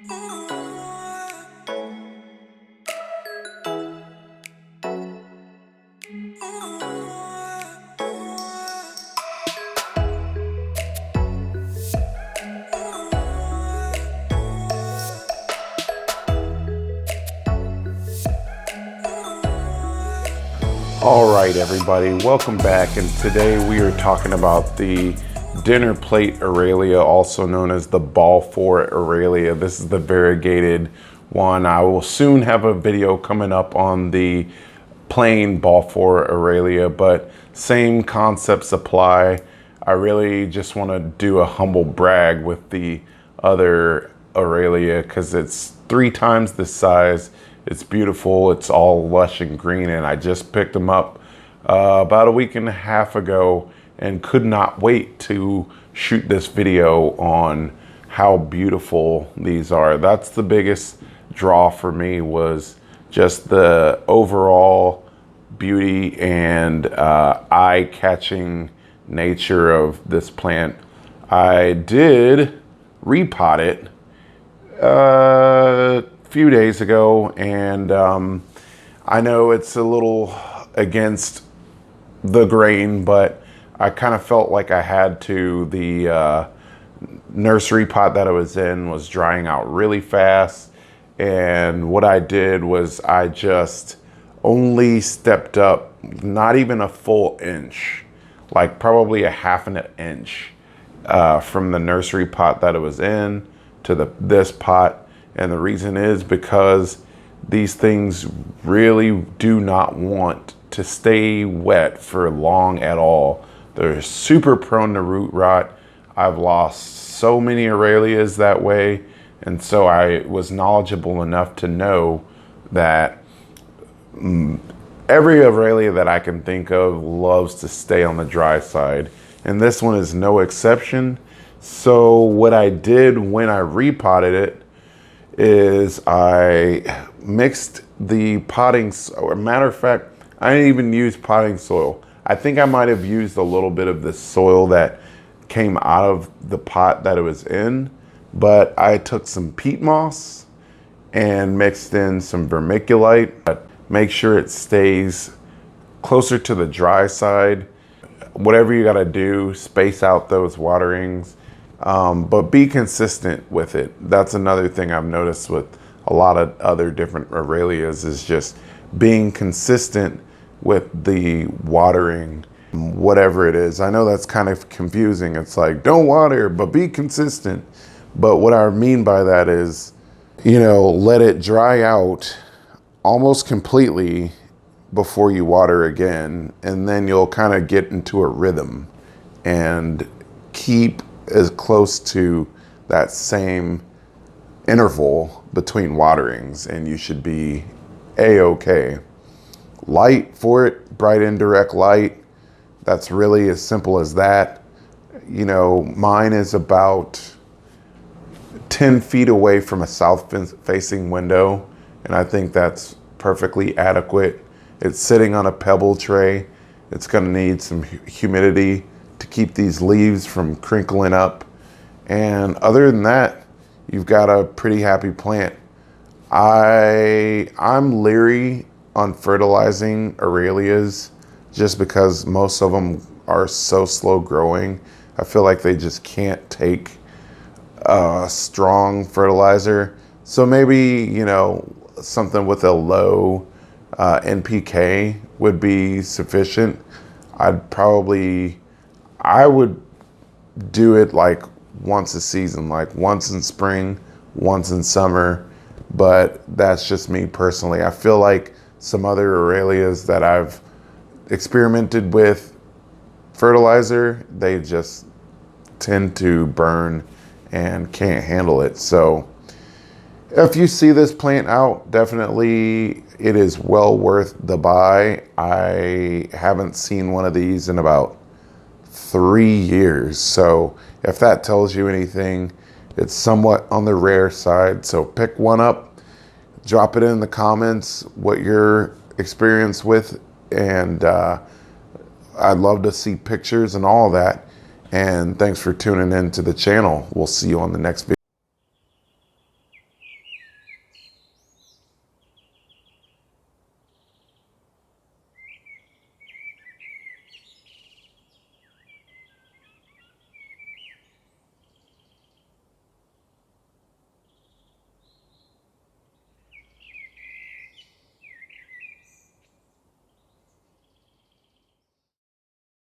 All right, everybody, welcome back. And today we are talking about the dinner plate Aralia, also known as the Balfour Aralia. This is the variegated one. I will soon have a video coming up on the plain Balfour Aralia, but same concepts apply. I really just want to do a humble brag with the other Aralia because it's 3 times the size. It's beautiful. It's all lush and green, and I just picked them up about a week and a half ago and could not wait to shoot this video on how beautiful these are. That's the biggest draw for me, was just the overall beauty and eye-catching nature of this plant. I did repot it few days ago, and I know it's a little against the grain, but I kind of felt like I had to. The nursery pot that I was in was drying out really fast, and what I did was I just only stepped up not even a full inch, like probably a half an inch from the nursery pot that it was in to this pot. And the reason is because these things really do not want to stay wet for long at all. They're super prone to root rot. I've lost so many Aralias that way. And so I was knowledgeable enough to know that every Aralia that I can think of loves to stay on the dry side. And this one is no exception. So what I did when I repotted it is I mixed the potting, or matter of fact, I didn't even use potting soil. I think I might have used a little bit of the soil that came out of the pot that it was in, but I took some peat moss and mixed in some vermiculite. Make sure it stays closer to the dry side. Whatever you gotta do, space out those waterings. But be consistent with it. That's another thing I've noticed with a lot of other different Aralias, is just being consistent with the watering, whatever it is. I know that's kind of confusing. It's like, don't water, but be consistent. But what I mean by that is, you know, let it dry out almost completely before you water again, and then you'll kind of get into a rhythm and keep as close to that same interval between waterings, and you should be a-okay. Light for it, bright indirect light. That's really as simple as that. You know, mine is about 10 feet away from a south facing window, and I think that's perfectly adequate. It's sitting on a pebble tray. It's gonna need some humidity to keep these leaves from crinkling up. And other than that, you've got a pretty happy plant. I'm leery on fertilizing Aralias just because most of them are so slow growing. I feel like they just can't take a strong fertilizer. So maybe, you know, something with a low NPK would be sufficient. I would do it like once a season, like once in spring, once in summer, but that's just me personally. I feel like some other Aralias that I've experimented with fertilizer, they just tend to burn and can't handle it. So if you see this plant out, definitely it is well worth the buy. I haven't seen one of these in about 3 years. So if that tells you anything, it's somewhat on the rare side. So pick one up, drop it in the comments what your experience with, and I'd love to see pictures and all that. And thanks for tuning in to the channel. We'll see you on the next video.